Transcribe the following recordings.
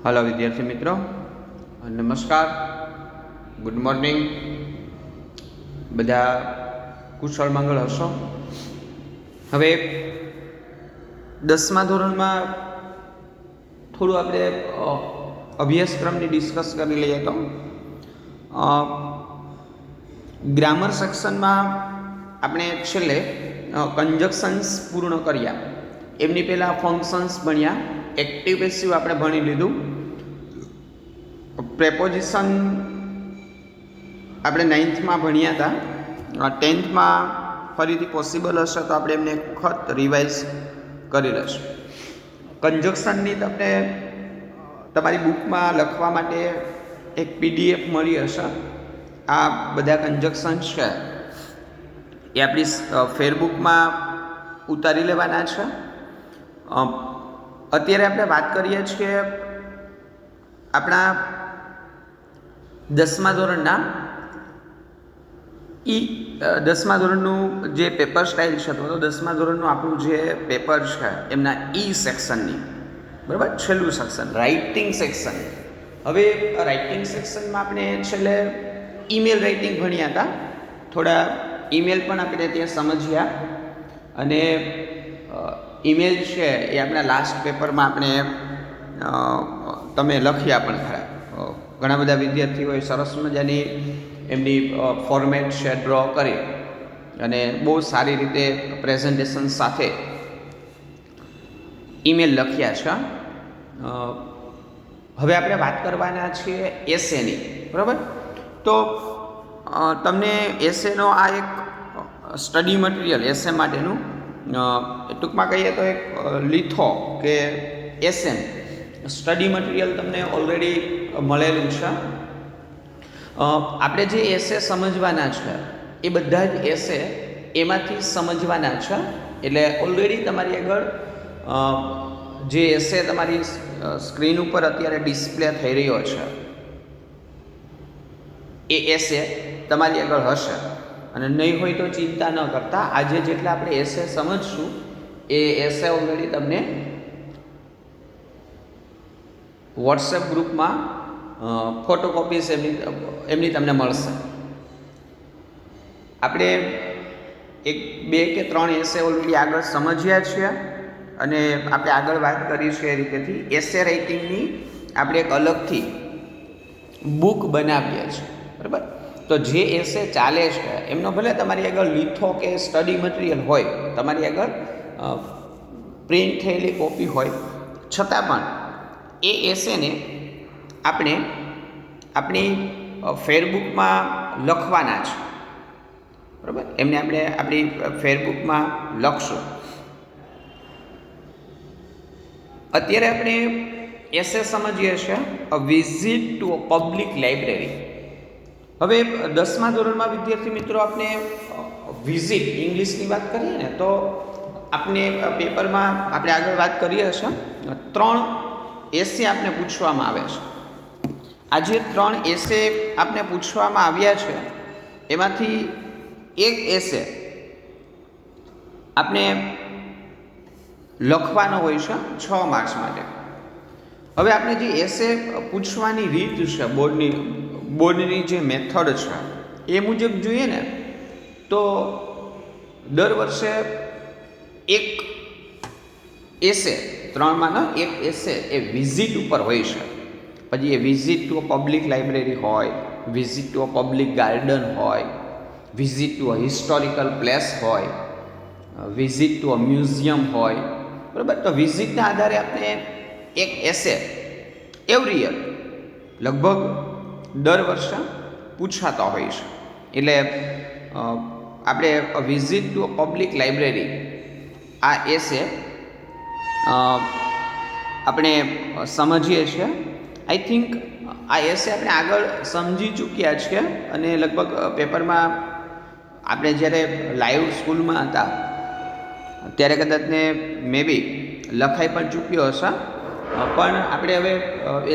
Hello विद्यार्थी मित्रों, नमस्कार, गुड मॉर्निंग। बधा कुशल मंगल हशो। हवे 10मा धोरणमां थोड़ું આપણે અભ્યાસક્રમની ડિસ્કસ કરી લઈએ તો ગ્રામર સેક્શનમાં આપણે છેલ્લે કંજક્શન્સ પૂર્ણ કર્યા, એમની પહેલાં ફંક્શન્સ ભણ્યા, એક્ટિવ પેસિવ આપણે ભણી લીધું, પ્રેપોઝિશન આપણે 9થમાં ભણ્યા હતા, 10થમાં ફરીથી પોસિબલ હશે તો આપણે એમને એક વખત રિવાઇઝ કરી લઈશું. કંજક્શનની તમને તમારી બુકમાં લખવા માટે એક PDF મળી હશે. આ બધા કંજક્શન્સ છે એ આપણી ફેરબુકમાં ઉતારી લેવાના છે. અત્યારે આપણે વાત કરીએ છીએ આપણા 10મા ધોરણના 10મા ધોરણનું જે પેપર સ્ટાઇલ છે, તો 10મા ધોરણનું આપણું જે પેપર છે એમના સેક્શનની, બરાબર, છેલ્લું સેક્શન રાઇટિંગ સેક્શન. હવે રાઇટિંગ સેક્શનમાં આપણે છેલ્લે ઈમેલ રાઇટિંગ ભણ્યા હતા, થોડા ઈમેલ પણ આપણે ત્યાં સમજ્યા, અને ઈમેલ છે એ આપણા લાસ્ટ પેપરમાં આપણે તમે લખ્યા પણ ખરા. ઘણા બધા વિદ્યાર્થીઓએ સરસ મજાની એમની ફોર્મેટ છે ડ્રો કરી અને બહુ સારી રીતે પ્રેઝન્ટેશન સાથે ઈમેલ લખ્યા છે. હવે આપણે વાત કરવાના છીએ એસેની, બરાબર. તો તમને એસેનો આ એક સ્ટડી મટીરિયલ એસે માટેનું ટૂંકમાં કહીએ તો એક લીથો કે એસેન સ્ટડી મટીરિયલ તમને ઓલરેડી મળેલું છે. આપણે જે એસે સમજવાના છે એ બધા જ એસે એમાંથી સમજવાના છે. એટલે ઓલરેડી તમારી આગળ જે એસે તમારી સ્ક્રીન ઉપર અત્યારે ડિસ્પ્લે થઈ રહ્યો છે એ એસે તમારી આગળ હશે, અને નહીં હોય તો ચિંતા ન કરતા. આજે જેટલા આપણે એસે સમજશું એ એસે ઓલરેડી તમને વોટ્સએપ ગ્રુપમાં ફોટોકોપીસ એમની તમને મળશે. આપણે 1, 2 કે 3 એસે ઓલરેડી આગળ સમજ્યા છીએ, અને આપણે આગળ વાત કરી છે એ રીતેથી એસે રાઇટિંગની આપણે એક અલગથી બુક બનાવીએ છીએ, બરાબર. તો જે એસે ચાલે છે એમનો ભલે તમારી આગળ લીથો કે સ્ટડી મટીરિયલ હોય, તમારી આગળ પ્રિન્ટ થયેલી કોપી હોય, છતાં પણ એ એસેને આપણે આપણી ફેરબુકમાં લખવાના છે, બરાબર. એમને આપણે આપણી ફેરબુકમાં લખશું. અત્યારે આપણે એસે સમજીએ છીએ a visit to a public library. હવે 10મા ધોરણમાં વિદ્યાર્થી મિત્રો આપણે વિઝિટ ઇંગ્લિશની વાત કરીએ ને તો આપણે પેપરમાં આપણે આગળ વાત કરીએ છીએ 3 એસે આપણે પૂછવામાં આવે છે. આ જે 3 એસે આપણે પૂછવામાં આવ્યા છે એમાંથી એક એસે આપણે લખવાનો હોય છે 6 માર્ક્સ માટે. હવે આપણે જે એસે પૂછવાની રીત છે, બોર્ડની જે મેથડ છે એ મુજબ જોઈએ ને તો દર વર્ષે એક એસે, 3માંનો એક એસે એ વિઝિટ ઉપર હોય છે. પછી એ visit to a public library હોય, visit to a public garden હોય, visit to a historical place હોય, વિઝિટ ટુ અ મ્યુઝિયમ હોય, બરાબર. તો વિઝિટના આધારે આપણે એક એસે એવરી યર લગભગ દર વર્ષે પૂછાતા હોય છે. એટલે આપણે visit to a public library આ એસે આપણે સમજીએ છીએ. આઈ થિંક આ એસે આપણે આગળ સમજી ચૂક્યા છીએ, અને લગભગ પેપરમાં આપણે જ્યારે લાઈવ સ્કૂલમાં હતા ત્યારે કદાચને મે બી લખાઈ પણ ચૂક્યો હશે, પણ આપણે હવે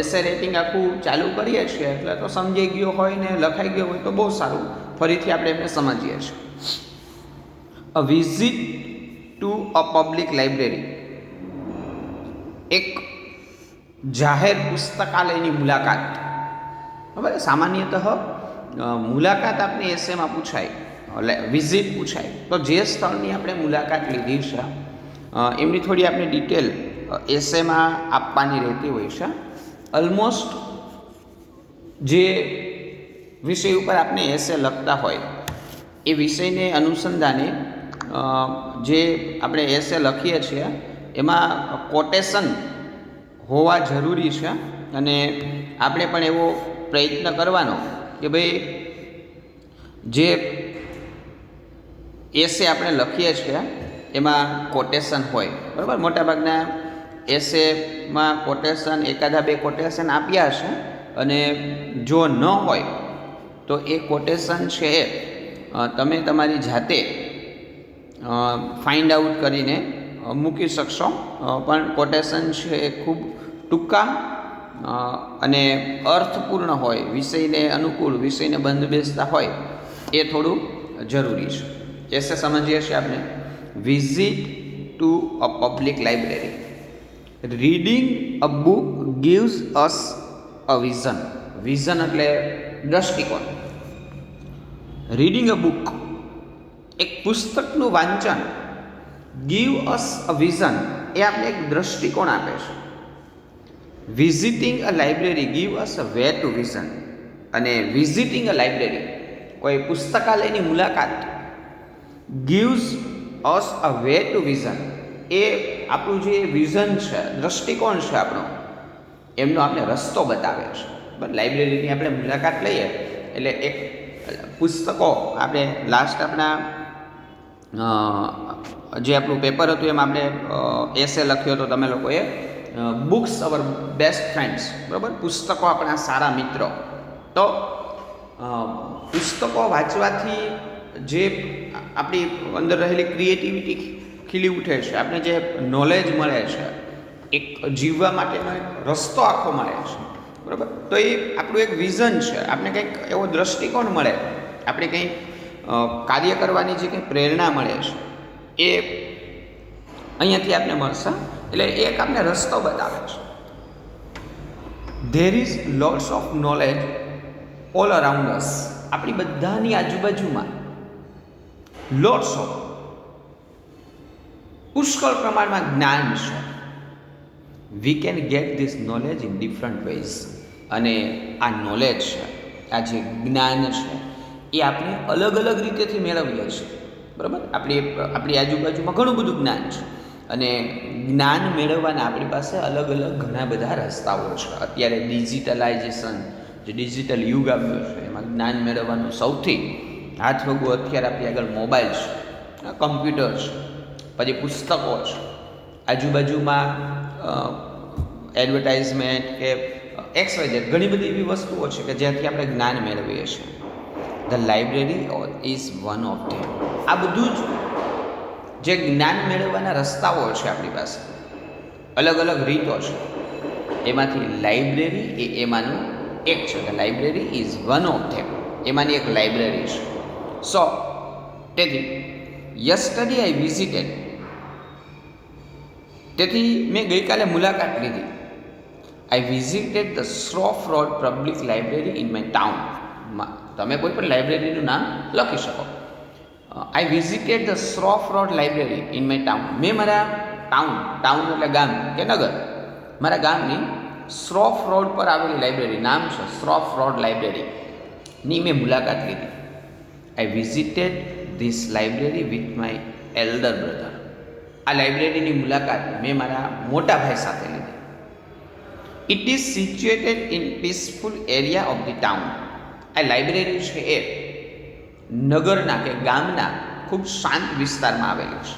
એસે રાઇટિંગ આખું ચાલુ કરીએ છીએ એટલે તો સમજાઈ ગયો હોય ને લખાઈ ગયો હોય તો બહુ સારું. ફરીથી આપણે એમને સમજીએ છીએ. A visit to a public library એક જાહેર પુસ્તકાલયની મુલાકાત. બરાબર, સામાન્યતઃ મુલાકાત આપને એસેમાં પૂછાય, વિઝિટ પૂછાય, તો જે સ્થળની આપણે મુલાકાત લીધી છે એમની થોડી આપણે ડિટેલ એસેમાં આપવાની રહેતી હોય છે. ઓલમોસ્ટ જે વિષય ઉપર આપણે એસે લખતા હોય એ વિષયને અનુસંધાને જે આપણે એસે લખીએ છીએ એમાં કોટેશન હોવા જરૂરી છે. અને આપણે પણ એવો પ્રયત્ન કરવાનો કે ભાઈ જે એસે આપણે લખીએ છીએ એમાં કોટેશન હોય. બરાબર, મોટાભાગના એસેમાં કોટેશન એકાદા બે કોટેશન આપ્યા છે, અને જો ન હોય તો એ કોટેશન છે તમે તમારી જાતે ફાઇન્ડ આઉટ કરીને મૂકી શકશો. પણ કોટેશન છે એ ખૂબ ટૂંકા અને અર્થપૂર્ણ હોય, વિષયને અનુકૂળ, વિષયને બંધબેસતા હોય એ થોડું જરૂરી છે. એસે સમજીએ છીએ આપણે. Visit to a public library. Reading a book gives us a vision. Vision એટલે દ્રષ્ટિકોણ. રીડિંગ અ બુક, એક પુસ્તકનું વાંચન, ગીવ અસ અ વિઝન, એ આપણે એક દ્રષ્ટિકોણ આપે છે. Visiting a library give us a way to vision. અને વિઝિટિંગ અ લાઇબ્રેરી, કોઈ પુસ્તકાલયની મુલાકાત, gives us a way to vision, એ આપણું જે વિઝન છે, દ્રષ્ટિકોણ છે આપણો, એમનો આપણે રસ્તો બતાવે છે. બરાબર, લાઇબ્રેરીની આપણે મુલાકાત લઈએ એટલે એક પુસ્તકો આપણે લાસ્ટ આપણા જે આપણું પેપર હતું એમાં આપણે એસે લખ્યો હતો તમે લોકોએ, બુક્સ અવર બેસ્ટ ફ્રેન્ડ્સ. બરાબર, પુસ્તકો આપણા સારા મિત્રો. તો પુસ્તકો વાંચવાથી જે આપણી અંદર રહેલી ક્રિએટિવિટી ખીલી ઉઠે છે, આપણે જે નોલેજ મળે છે, એક જીવવા માટેનો એક રસ્તો આખો મળે છે. બરાબર, તો એ આપણું એક વિઝન છે. આપણે કંઈક એવો દ્રષ્ટિકોણ મળે, આપણે કંઈક કાર્ય કરવાની જે કંઈ પ્રેરણા મળે છે એ અહીંયાથી આપને મળશે. એટલે એક આપણે રસ્તો બતાવે છે. There is lots of knowledge all around us. આપણી બધાની આજુબાજુમાં લોટ્સ ઓફ, પુષ્કળ પ્રમાણમાં જ્ઞાન છે. We can get this knowledge in different ways. અને આ નોલેજ છે, આ જે જ્ઞાન છે, એ આપણે અલગ અલગ રીતેથી મેળવીએ છીએ. બરાબર, આપણી આજુબાજુમાં ઘણું બધું જ્ઞાન છે, અને જ્ઞાન મેળવવાના આપણી પાસે અલગ અલગ ઘણા બધા રસ્તાઓ છે. અત્યારે ડિજિટલાઇઝેશન, જે ડિજિટલ યુગ આવ્યો છે, એમાં જ્ઞાન મેળવવાનું સૌથી હાથવગું અત્યારે આપણી આગળ મોબાઈલ છે, કમ્પ્યુટર છે, પછી પુસ્તકો છે, આજુબાજુમાં એડવર્ટાઇઝમેન્ટ કે XYZ ઘણી બધી એવી વસ્તુઓ છે કે જ્યાંથી આપણે જ્ઞાન મેળવીએ છીએ. The library is one of ધેમ. આ બધું જ જે જ્ઞાન મેળવવાના રસ્તાઓ છે આપણી પાસે, અલગ અલગ રીતો છે, એમાંથી લાઇબ્રેરી એ એમાંનું એક છે. The library is one of ધેમ. એમાંની એક લાઇબ્રેરી છે. સો તેથી યસ્ટરડે આઈ વિઝિટેડ, તેથી મેં ગઈકાલે મુલાકાત લીધી. I visited the Shroff road public library in my town. તમે કોઈ પણ લાઇબ્રેરીનું નામ લખી શકો. I visited the Shroff road library in my town. મેં મારા ટાઉન એટલે ગામ કે નગર, મારા ગામની શ્રોફ રોડ પર આવેલી લાઇબ્રેરી, નામ છે શ્રોફ રોડ લાઇબ્રેરીની મેં મુલાકાત લીધી. I visited this library with my elder brother. આ લાઇબ્રેરીની મુલાકાત મેં મારા મોટા ભાઈ સાથે લીધી. It is situated in peaceful area of the town. આ લાઇબ્રેરી છે એ નગરના કે ગામના ખૂબ શાંત વિસ્તારમાં આવેલી છે.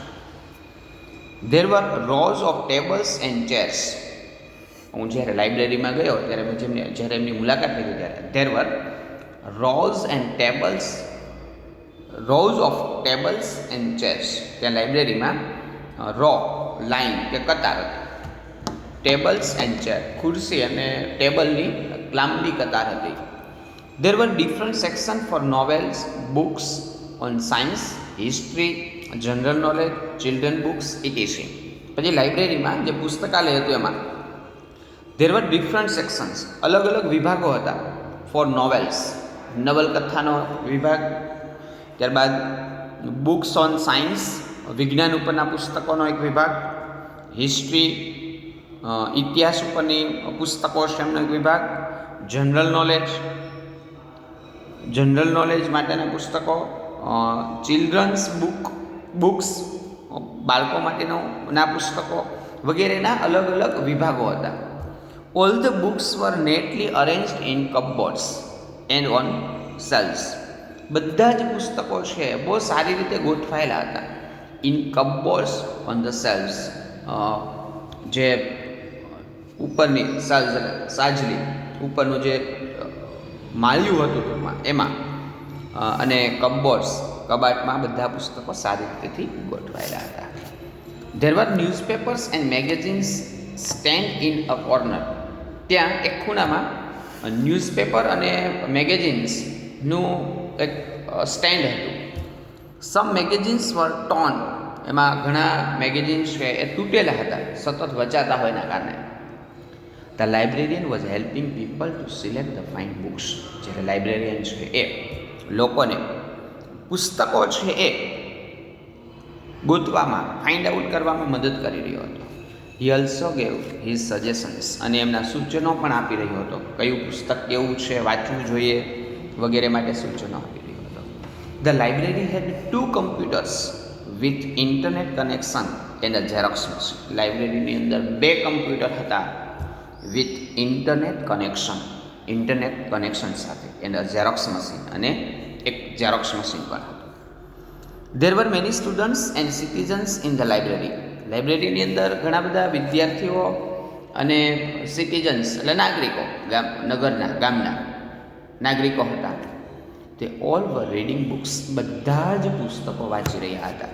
There were rose of tables and chairs. હું જ્યારે લાઇબ્રેરીમાં ગયો ત્યારે મેં જ્યારે એમની મુલાકાત લીધી ત્યારે there were rose of tables and chairs. ત્યાં લાઇબ્રેરીમાં લાઈન કે કતાર હતી, ટેબલ્સ એન્ડ ચેર, ખુરશી અને ટેબલની લાંબી કતાર હતી. There were different section for novels, books on science, history, general knowledge, children books, etc. પછી લાઇબ્રેરીમાં જે પુસ્તકાલય હતું એમાં ધેર વર ડિફરન્ટ સેક્શન્સ, અલગ અલગ વિભાગો હતા ફોર નોવેલ્સ, નવલકથાનો વિભાગ, ત્યારબાદ બુક્સ ઓન સાયન્સ, વિજ્ઞાન ઉપરના પુસ્તકોનો એક વિભાગ, હિસ્ટ્રી, ઇતિહાસ ઉપરની પુસ્તકો છે એમનો એક વિભાગ, જનરલ નોલેજ માટેના પુસ્તકો, ચિલ્ડ્રન્સ બુક્સ, બાળકો માટેના પુસ્તકો વગેરેના અલગ અલગ વિભાગો હતા. All the books were neatly arranged in cupboards and on shelves. બધા જ પુસ્તકો છે બહુ સારી રીતે ગોઠવાયેલા હતા. In cupboards on the shelves, જે ઉપરની સાજલી ઉપરનું જે માળિયું હતું ટૂંકમાં એમાં, અને કપબોર્ડ્સ કબાટમાં બધા પુસ્તકો સારી રીતેથી ગોઠવાયેલા હતા. There were newspapers and magazines stand in a corner. ત્યાં એક ખૂણામાં ન્યૂઝપેપર અને મેગેઝિન્સનું એક સ્ટેન્ડ હતું. સમ મેગેઝિન્સ વર ટોર્ન. એમાં ઘણા મેગેઝિન્સ છે એ તૂટેલા હતા સતત વચાતા હોયના કારણે. The librarian was helping people two select the fine books. જ્યારે લાઇબ્રેરિયન છે એ લોકોને પુસ્તકો છે એ ગોતવામાં, ફાઇન્ડ આઉટ કરવામાં મદદ કરી રહ્યો હતો. He also gave his suggestions. અને એમના સૂચનો પણ આપી રહ્યો હતો, કયું પુસ્તક કેવું છે, વાંચવું જોઈએ વગેરે માટે સૂચનો આપી રહ્યો હતો. The library had 2 computers with internet connection and a xerox machine. લાઇબ્રેરીની અંદર 2 કમ્પ્યુટર હતા વિથ ઇન્ટરનેટ કનેક્શન સાથે, એન્ડ અ ઝેરોક્સ મશીન, અને એક ઝેરોક્સ મશીન પણ હતું. There were many students and citizens in the library. લાઇબ્રેરીની અંદર ઘણા બધા વિદ્યાર્થીઓ અને સિટીઝન્સ એટલે નાગરિકો, ગામના નાગરિકો હતા. તે ઓલ વર રીડિંગ બુક્સ. બધા જ પુસ્તકો વાંચી રહ્યા હતા.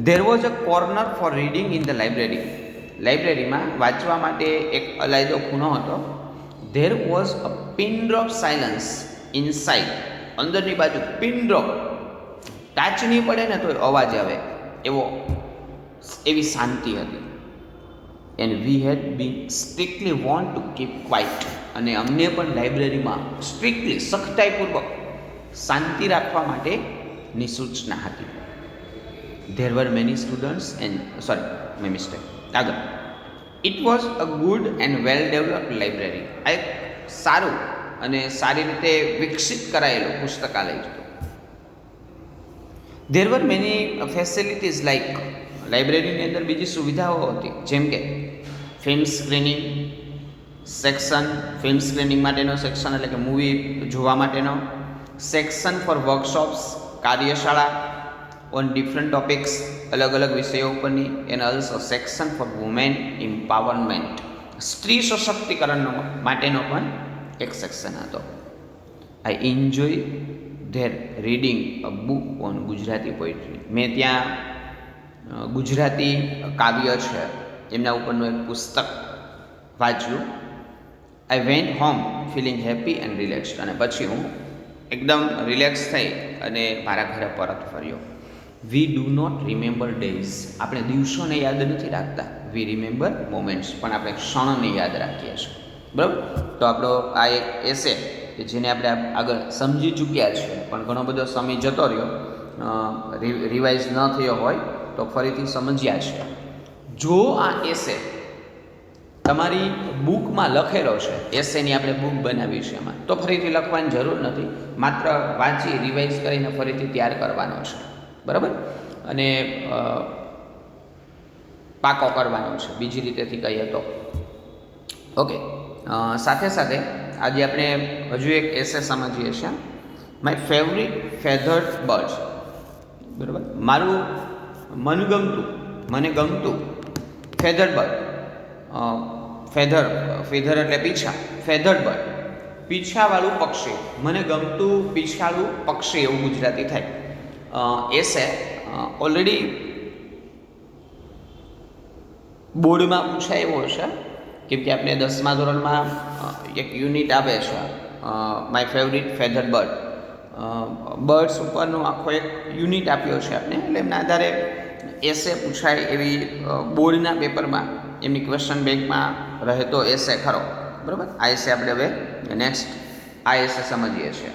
There was a corner for reading in the library. લાઇબ્રેરીમાં વાંચવા માટે એક અલાયદો ખૂણો હતો. There was a pin drop silence inside. અંદરની બાજુ પિન ડ્રોપ, ટાચની પડે ને તોય અવાજ આવે એવી શાંતિ હતી. And we had been strictly want to keep quiet. અને અમને પણ લાઇબ્રેરીમાં સ્ટ્રિક્ટલી, સખ્તાઈપૂર્વક શાંતિ રાખવા માટેની સૂચના હતી. ધેર વર મેની સ્ટુડન્ટ્સ આગળ. It was a good and well developed library. આ એક સારું અને સારી રીતે વિકસિત કરાયેલું પુસ્તકાલય હતું. There were many facilities like. લાઇબ્રેરીની અંદર બીજી સુવિધાઓ હતી, જેમ કે film screening section, film screening માટેનો સેક્શન એટલે કે મૂવી જોવા માટેનો સેક્શન, ફોર વર્કશોપ્સ, કાર્યશાળા ઓન ડિફરન્ટ ટોપિક્સ, અલગ અલગ વિષયો ઉપરની, and also section for women empowerment, સ્ત્રી સશક્તિકરણ માટેનો પણ એક સેક્શન હતો. I enjoy there reading a book on Gujarati poetry. મેં ત્યાં ગુજરાતી કાવ્ય છે એમના ઉપરનું એક પુસ્તક વાંચ્યું. I went home feeling happy and relaxed. અને પછી હું એકદમ રિલેક્સ થઈ અને મારા ઘરે પરત ફર્યો. We do not remember days. આપણે દિવસોને યાદ નથી રાખતા, વી રિમેમ્બર મોમેન્ટ્સ. પણ આપણે ક્ષણોને યાદ રાખીએ છીએ. બરાબર. તો આપણો આ એક એસે કે જેને આપણે આગળ સમજી ચૂક્યા છીએ, પણ ઘણો બધો સમય જતો રહ્યો, રિવાઇઝ ન થયો હોય તો ફરીથી સમજ્યા છે. જો આ એસે તમારી બુકમાં લખેલો છે, એસેની આપણે બુક બનાવી છે એમાં, તો ફરીથી લખવાની જરૂર નથી, માત્ર વાંચી રિવાઇઝ કરીને ફરીથી તૈયાર કરવાનો છે. બરાબર. અને પાકો કરવાનો છે, બીજી રીતેથી કહીએ તો. ઓકે. સાથે સાથે આજે આપણે હજુ એક એસે સમજીએ છીએ, માય ફેવરિટ ફેધર્ડ બર્ડ. બરાબર. મારું મને ગમતું ફેધર્ડ બર્ડ. ફેધર એટલે પીછા, ફેધર્ડ બર્ડ, પીછાવાળું પક્ષી. મને ગમતું પીછાળું પક્ષી એવું ગુજરાતી થાય. એસે ઓલરેડી બોર્ડમાં પૂછાય એવો છે, કેમ કે આપણે 10મા ધોરણમાં એક યુનિટ આવે છે માય ફેવરિટ ફેધર બર્ડ્સ ઉપરનો આખો એક યુનિટ આપ્યો છે આપણે. એટલે એમના આધારે એસે પૂછાય એવી બોર્ડના પેપરમાં એમની ક્વેશ્ચન બેંકમાં રહેતો એસે ખરો. બરાબર, આ એસે આપણે હવે નેક્સ્ટ આ એસે સમજીએ છીએ.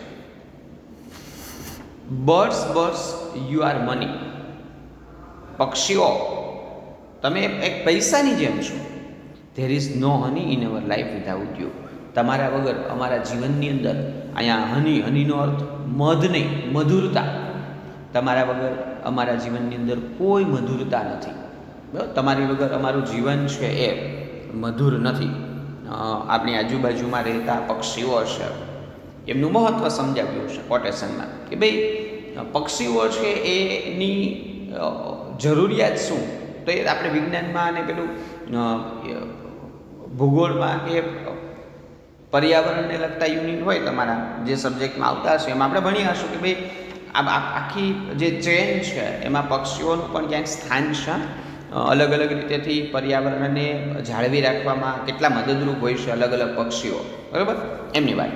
Birds you are money. પક્ષીઓ, તમે એક પૈસાની જેમ છો. There is no honey in our life without you. તમારા વગર અમારા જીવનની અંદર, અહીંયા હનીનો અર્થ મધ નહીં, મધુરતા. તમારા વગર અમારા જીવનની અંદર કોઈ મધુરતા નથી. બરાબર, તમારી વગર અમારું જીવન છે એ મધુર નથી. આપણી આજુબાજુમાં રહેતા પક્ષીઓ છે એમનું મહત્ત્વ સમજાવ્યું છે કોટેશનમાં કે ભાઈ પક્ષીઓ છે એની જરૂરિયાત શું. તો એ આપણે વિજ્ઞાનમાં અને પેલું ભૂગોળમાં કે પર્યાવરણને લગતા યુનિટ હોય તમારા જે સબ્જેક્ટમાં આવતા હશે એમાં આપણે ભણી હશું કે ભાઈ આખી જે ચેન છે એમાં પક્ષીઓનું પણ ક્યાંક સ્થાન છે. અલગ અલગ રીતેથી પર્યાવરણને જાળવી રાખવામાં કેટલા મદદરૂપ હોય છે અલગ અલગ પક્ષીઓ. બરાબર, એમની વાત.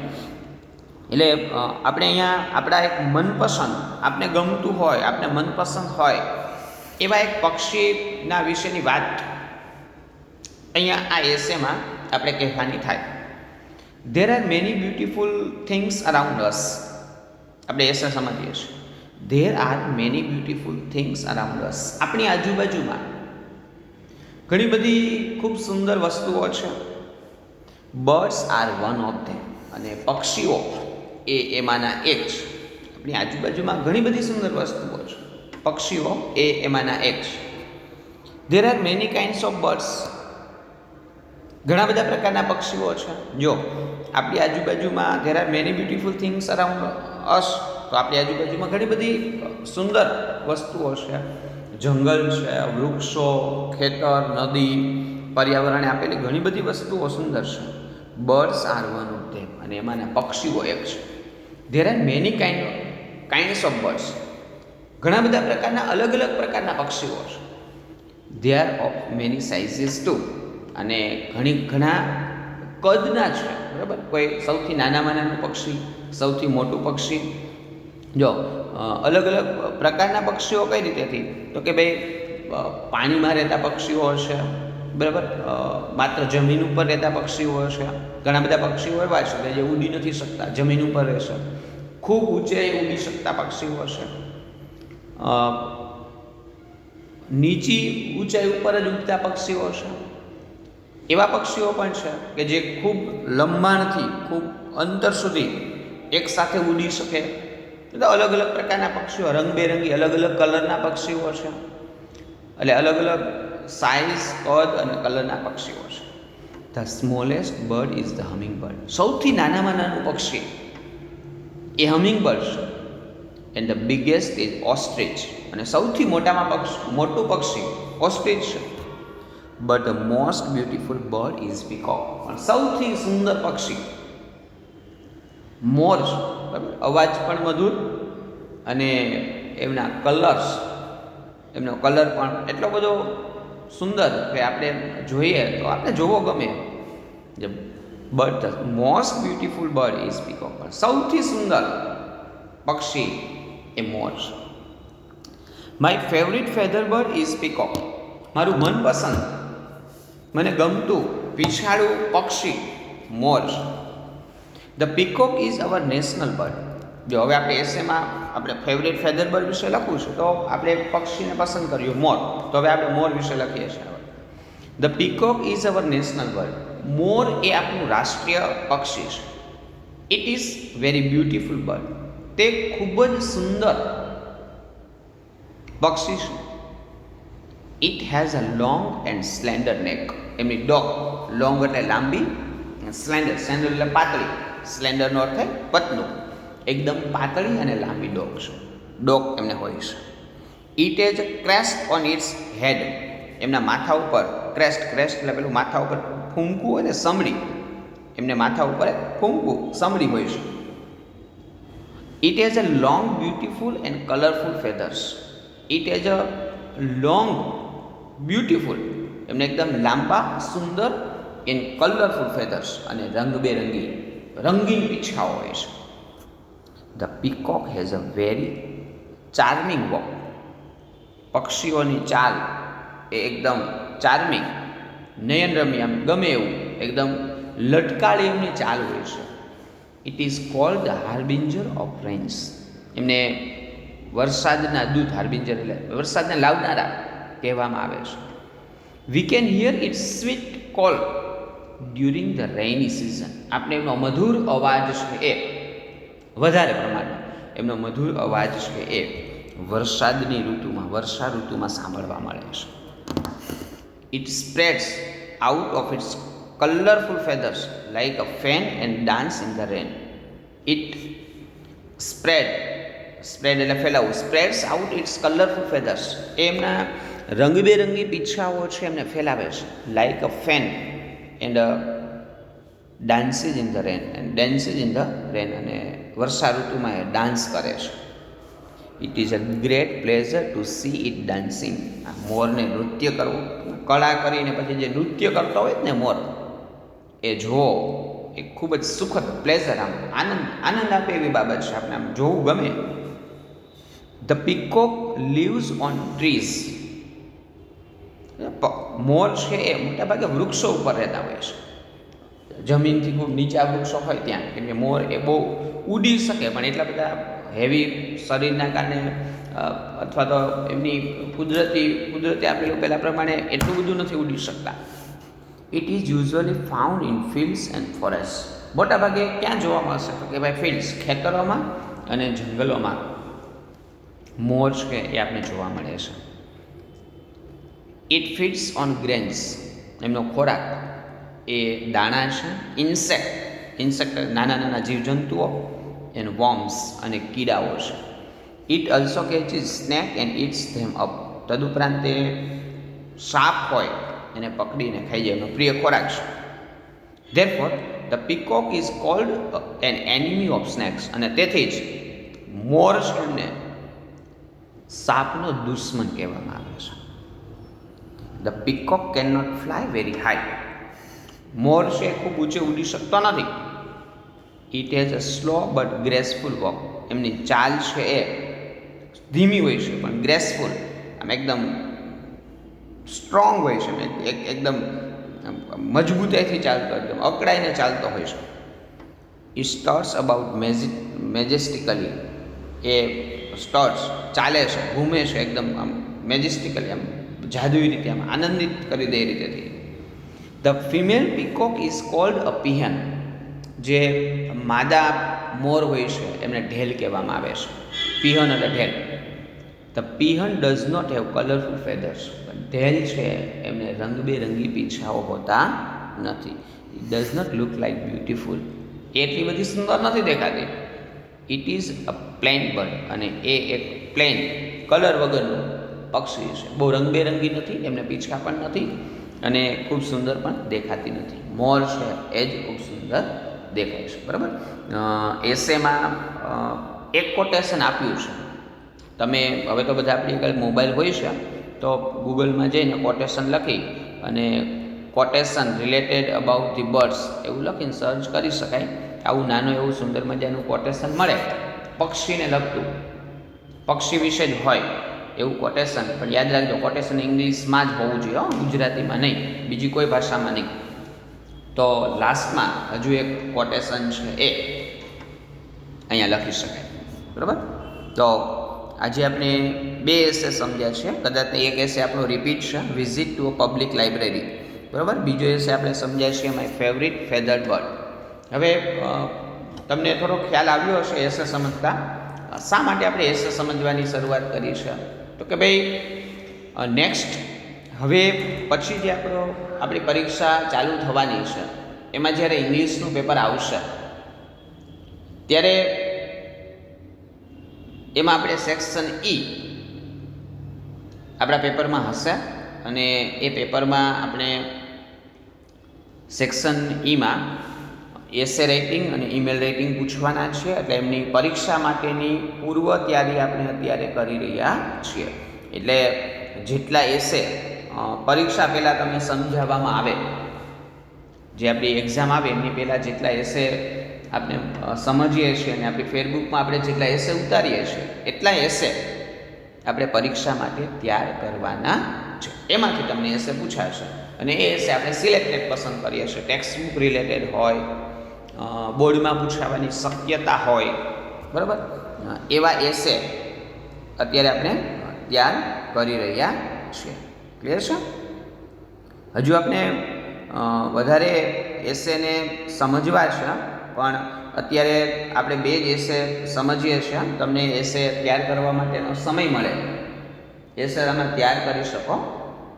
એટલે આપણે અહીંયા આપણા એક મનપસંદ, આપને ગમતું હોય, આપને મનપસંદ હોય એવા એક પક્ષીના વિશેની વાત અહીંયા આ એસેમાં આપણે કહેવાની થાય. There are many beautiful things around us. આપણે એસે સમજીએ છીએ. There are many beautiful things around us. આપણી આજુબાજુમાં ઘણી બધી ખૂબ સુંદર વસ્તુઓ છે. Birds are one of them. અને પક્ષીઓ એમાંના એક છે. આપણી આજુબાજુમાં ઘણી બધી સુંદર વસ્તુઓ છે, પક્ષીઓ એમાંના એક છે. There are many kinds of birds. ઘણા બધા પ્રકારના પક્ષીઓ છે. જો આપણી આજુબાજુમાં there are many beautiful things around us, તો આપણી આજુબાજુમાં ઘણી બધી સુંદર વસ્તુઓ છે. જંગલ છે, વૃક્ષો, ખેતર, નદી, પર્યાવરણે આપેલી ઘણી બધી વસ્તુઓ સુંદર છે. Birds are one of them. અને એમાંના પક્ષીઓ એક છે. There are many kinds of birds. ઘણા બધા પ્રકારના અલગ અલગ પ્રકારના પક્ષીઓ છે. They are of many sizes too. અને ઘણા કદના છે. બરાબર, કોઈ સૌથી નાનામાં પક્ષી, સૌથી મોટું પક્ષી. જો અલગ અલગ પ્રકારના પક્ષીઓ કઈ રીતેથી, તો કે ભાઈ પાણીમાં રહેતા પક્ષીઓ છે. બરાબર, માત્ર જમીન ઉપર રહેતા પક્ષીઓ છે. ઘણા બધા પક્ષીઓ એવા છે કે જે ઉડી નથી શકતા, જમીન ઉપર રહેશે. ખૂબ ઊંચે ઉડી શકતા પક્ષીઓ છે. નીચી ઊંચાઈ ઉપર જ ઉડતા પક્ષીઓ છે. એવા પક્ષીઓ પણ છે કે જે ખૂબ લંબાણથી ખૂબ અંતર સુધી એક સાથે ઉડી શકે. એટલે અલગ અલગ પ્રકારના પક્ષીઓ, રંગબેરંગી અલગ અલગ કલરના પક્ષીઓ છે. એટલે અલગ અલગ સાઇઝ, કદ અને કલરના પક્ષીઓ છે. The smallest bird is the humming bird. સૌથી નાનામાં નાનું પક્ષી એ હમિંગ બર્ડ છે. And the biggest is ostrich. અને સૌથી મોટું પક્ષી ઓસ્ટ્રીચ છે. But the most beautiful bird is peacock. પણ સૌથી સુંદર પક્ષી મોર છે. બરાબર, અવાજ પણ મધુર અને એમનો કલર પણ એટલો બધો સુંદર કે આપણે જોઈએ તો આપણે જોવો ગમે. But the most beautiful bird is peacock. પણ સૌથી સુંદર પક્ષી એ મોર છે. My favourite feather bird is peacock. મારું મનપસંદ, મને ગમતું પીછાળું પક્ષી મોર છે. The peacock is our national bird. જો હવે આપણે એસેમાં આપણે ફેવરેટ ફેધર બર્ડ વિશે લખવું છે તો આપણે પક્ષીને પસંદ કર્યું મોર, તો હવે આપણે મોર વિશે લખીએ છીએ. The peacock is our national bird. મોર એ આપણું રાષ્ટ્રીય પક્ષી છે. It is very beautiful bird. તે ખૂબ જ સુંદર પક્ષી છે. It has a long and slender neck. એમની ડોક, લોંગ એટલે લાંબી, સ્લેન્ડર એટલે પાતળી, સ્લેન્ડરનો અર્થ થાય પતલું. એકદમ પાતળી અને લાંબી ડોક એમને હોય છે. It has a crest on its head. એમના માથા ઉપર ક્રેસ્ટ એટલે પેલું માથા ઉપર ફૂંકવું અને સમડી, એમને માથા ઉપર ફૂંકવું સમડી હોય છે. It has a long beautiful and colourful feathers. It has a long beautiful, એમને એકદમ લાંબા સુંદર એન્ડ કલરફુલ ફેધર્સ અને રંગીન પીછાઓ હોય છે. The peacock has a very charming walk. પક્ષીઓની ચાલ એ એકદમ ચાર્મિંગ નયનરમ્ય, આમ ગમે એવું એકદમ લટકાળી એમની ચાલ હોય છે. It is called the harbinger of rains. એમને વરસાદના દૂત, હાર્બિંજર એટલે વરસાદને લાવનારા કહેવામાં આવે છે. We can hear it sweet call during the rainy season. આપણે એમનો મધુર અવાજ છે એ વધારે પ્રમાણમાં એમનો મધુર અવાજ છે એ વરસાદની ઋતુમાં, વર્ષા ઋતુમાં સાંભળવા મળે છે. It spreads out of its colourful feathers like a fan and dance in the rain. It spread એટલે ફેલાવવું, spreads out its colourful feathers, એમના રંગબેરંગી પીછાઓ છે એમને ફેલાવે છે. Like a fan and dances in the rain, and dances in the rain, અને વર્ષા ઋતુમાં એ ડાન્સ કરે છે. It is a great pleasure to see it dancing. આ મોરને નૃત્ય કરવું, કળા કરીને પછી જે નૃત્ય કરતો હોય ને મોર, એ જુઓ એ ખૂબ જ સુખદ, પ્લેઝર, આમ આનંદ આપે એવી બાબત છે, આપણે આમ જોવું ગમે. The peacock lives on trees. મોર છે એ મોટાભાગે વૃક્ષો ઉપર રહેતા હોય છે, જમીનથી ખૂબ નીચા વૃક્ષો હોય ત્યાં, કેમ કે મોર એ બહુ ઉડી શકે પણ એટલા બધા હેવી શરીરના કારણે અથવા તો એમની કુદરતી આપેલું પેલા પ્રમાણે એટલું બધું નથી ઉડી શકતા. It is usually found in fields and forest. મોટાભાગે ક્યાં જોવા મળશે તો કે ભાઈ ફિલ્ડ્સ, ખેતરોમાં અને જંગલોમાં મોર છે એ આપણે જોવા મળે છે. It feeds on grains. એમનો ખોરાક એ દાણા છે. ઇન્સેક્ટ નાના નાના જીવજંતુઓ, એન્ડ વોર્મ્સ અને કીડાઓ છે. It also catches snake and eats them up. તદુપરાંત એ સાપ હોય એને પકડીને ખાઈ જાય, એનો પ્રિય ખોરાક છે. Therefore the peacock is called an enemy of snakes. અને તેથી જ મોર છે એમને સાપનો દુશ્મન કહેવામાં આવે છે. The peacock can not fly very high. મોર છે ખૂબ ઊંચે ઉડી શકતો નથી. It has a slow but graceful walk. એમની ચાલ છે એ ધીમી હોય છે પણ ગ્રેસફુલ, આમ એકદમ સ્ટ્રોંગ હોય છે, એકદમ મજબૂતાઈથી ચાલતો, એકદમ અકળાઈને ચાલતો હોય છે. It સ્ટર્સ about મેજેસ્ટિકલી. એ સ્ટર્સ ચાલે છે, ઘૂમે છે એકદમ આમ મેજેસ્ટિકલી, આમ જાદુઈ રીતે, આમ આનંદિત કરી દે એ રીતેથી. The female peacock is called a peahen. જે માદા મોર હોય છે એમને ઢેલ કહેવામાં આવે છે. પિહન એટલે ઢેલ. The peahen does not have colourful feathers. ઢેલ છે એમને રંગબેરંગી પીછાઓ હોતા નથી. It does not look like beautiful. એટલી બધી સુંદર નથી દેખાતી. It is a plain bird. અને એ એક પ્લેન, કલર વગરનું પક્ષી છે. બહુ રંગબેરંગી નથી, એમને પીછા પણ નથી અને ખૂબ સુંદર પણ દેખાતી નથી. મોર છે એ જ ખૂબ સુંદર દેખાય છે. બરાબર. એસેમાં એક કોટેશન આપ્યું છે. તમે હવે તો બધા આપણી આગળ મોબાઈલ હોય છે તો ગૂગલમાં જઈને કોટેશન લખી અને quotation related about the birds એવું લખીને સર્ચ કરી શકાય. આવું નાનું એવું સુંદર મજાનું કોટેશન મળે, પક્ષીને લગતું, પક્ષી વિશે જ હોય એવું કોટેશન. પણ યાદ રાખજો, કોટેશન ઇંગ્લિશમાં જ હોવું જોઈએ, ગુજરાતીમાં નહીં, બીજી કોઈ ભાષામાં નહીં. તો લાસ્ટમાં હજુ એક કોટેશન છે એ અહીંયા લખી શકાય. બરાબર. તો આજે આપણે 2 એસે સમજ્યા છે. કદાચ એક એસે આપણો રિપીટ છે, visit to a public library. બરાબર. બીજો એસે આપણે સમજ્યા છીએ માય ફેવરિટ ફેધર્ડ બર્ડ. હવે તમને થોડો ખ્યાલ આવ્યો હશે એસે સમજતા. શા માટે આપણે એસે સમજવાની શરૂઆત કરી છે તો કે ભાઈ નેક્સ્ટ હવે પછી જે આપણી પરીક્ષા ચાલુ થવાની છે એમાં જ્યારે ઇંગ્લિશનું પેપર આવશે ત્યારે એમાં આપણે સેક્શન ઈ આપણા પેપરમાં હશે અને એ પેપરમાં આપણે સેક્શન ઈમાં એસે રાઇટિંગ અને ઈમેલ રાઇટિંગ પૂછવાના છે. એટલે એમની પરીક્ષા માટેની પૂર્વ તૈયારી આપણે અત્યારે કરી રહ્યા છીએ. એટલે જેટલા એસે પરીક્ષા પહેલાં તમે સમજાવવામાં આવે, જે આપણી એક્ઝામ આવે એમની પહેલાં જેટલા એસે આપણે સમજીએ છીએ અને આપણી ફેસબુકમાં આપણે જેટલા એસે ઉતારીએ છીએ એટલા એસે આપણે પરીક્ષા માટે તૈયાર કરવાના છે. એમાંથી તમને એસે પૂછાશે અને એ એસે આપણે સિલેક્ટેડ પસંદ કરીએ છીએ. ટેક્સ્ટ બુક રિલેટેડ હોય, બોર્ડમાં પૂછાવાની શક્યતા હોય, બરાબર, એવા એસે અત્યારે આપણે તૈયાર કરી રહ્યા છીએ. ક્લિયર છે? હજુ આપણે વધારે એસેને સમજવા છે, પણ અત્યારે આપણે 2 જ એસે સમજીએ છીએ. તમને એસે તૈયાર કરવા માટેનો સમય મળે, એસે તમે તૈયાર કરી શકો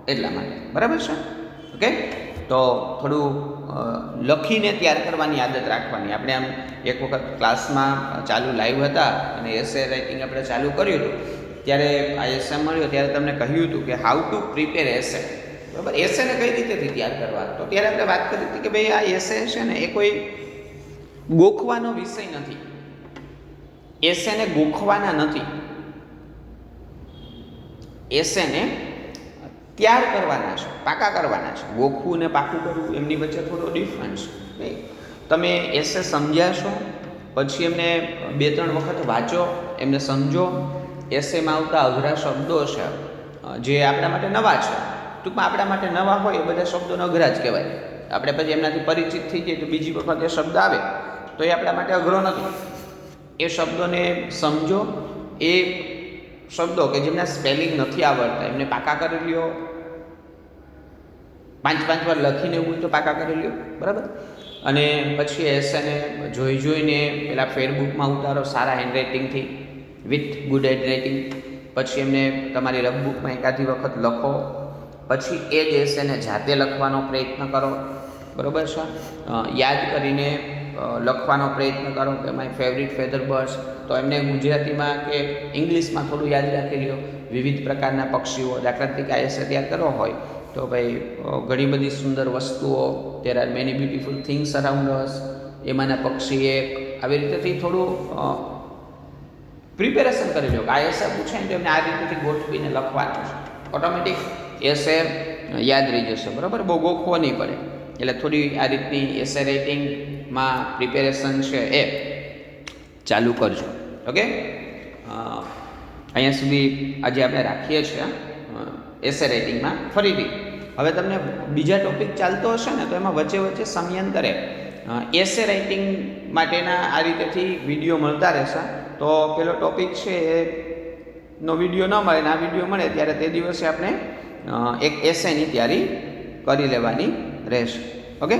એટલા માટે, બરાબર છે? ઓકે, તો થોડું લખીને તૈયાર કરવાની આદત રાખવાની. આપણે આમ એક વખત ક્લાસમાં ચાલુ લાઈવ હતા અને એસે રાઇટિંગ આપણે ચાલુ કર્યું હતું, ત્યારે આ એસે મળ્યો ત્યારે તમને કહ્યું હતું કે હાઉ ટુ પ્રિપેર એસે, બરાબર. એસેને કઈ રીતેથી તૈયાર કરવા, તો ત્યારે આપણે વાત કરી હતી કે ભાઈ આ એસે છે ને એ કોઈ ગોખવાનો વિષય નથી. એસેને ગોખવાના નથી, એસેને તૈયાર કરવાના છે, પાકા કરવાના છે. ગોખવું ને પાકું કરવું એમની વચ્ચે થોડો ડિફરન્સ છે. તમે એસે સમજ્યા છો પછી એમને 2-3 વખત વાંચો, એમને સમજો. એસેમાં આવતા અઘરા શબ્દો છે જે આપણા માટે નવા છે, ટૂંકમાં આપણા માટે નવા હોય એ બધા શબ્દોનો અઘરા જ કહેવાય. આપણે પછી એમનાથી પરિચિત થઈ જઈએ તો બીજી વખત એ શબ્દ આવે તો એ આપણા માટે અઘરો નથી. એ શબ્દોને સમજો. એ શબ્દો કે જેમના સ્પેલિંગ નથી આવડતા એમને પાકા કરી લ્યો. 5-5 વાર લખીને એવું તો પાકા કરી લ્યો, બરાબર. અને પછી એસેને જોઈને પેલા ફેરબુકમાં ઉતારો સારા હેન્ડરાઇટિંગથી, વિથ ગુડ હેન્ડરાઇટિંગ. પછી એમને તમારી રફબુકમાં એકાદી વખત લખો. પછી એ જ એસેને જાતે લખવાનો પ્રયત્ન કરો, બરાબર છે. યાદ કરીને લખવાનો પ્રયત્ન કરો કે માય ફેવરિટ ફેધર બર્ડ્સ, તો એમને ગુજરાતીમાં કે ઇંગ્લિશમાં થોડું યાદ રાખી લ્યો. વિવિધ પ્રકારના પક્ષીઓ, દાખલા તરીકે આ એસે તૈયાર કરવો હોય તો ભાઈ ઘણી બધી સુંદર વસ્તુઓ, there are many beautiful things around us, એમાંના પક્ષી એક, આવી રીતેથી થોડું પ્રિપેરેશન કરી લો. આ એસે પૂછે ને તો એમને આ રીતેથી ગોઠવીને લખવાનું છે. ઓટોમેટિક એસે યાદ રહી જશે, બરાબર. બહુ ગોખવો નહીં પડે. એટલે થોડી આ રીતની એસે રાઇટિંગમાં પ્રિપેરેશન છે એ ચાલુ કરજો. ઓકે, અહીંયા સુધી આજે આપણે રાખીએ છીએ એસે રાઇટિંગમાં. ફરીથી હવે તમને બીજા ટોપિક ચાલતો હશે ને તો એમાં વચ્ચે વચ્ચે સમયાંતરે એસે રાઇટિંગ માટેના આ રીતેથી વિડીયો મળતા રહેશે. તો પેલો ટોપિક છે એનો વિડીયો ન મળે ને આ વિડીયો મળે ત્યારે તે દિવસે આપણે એક એસેની તૈયારી કરી લેવાની રહેશે. ઓકે.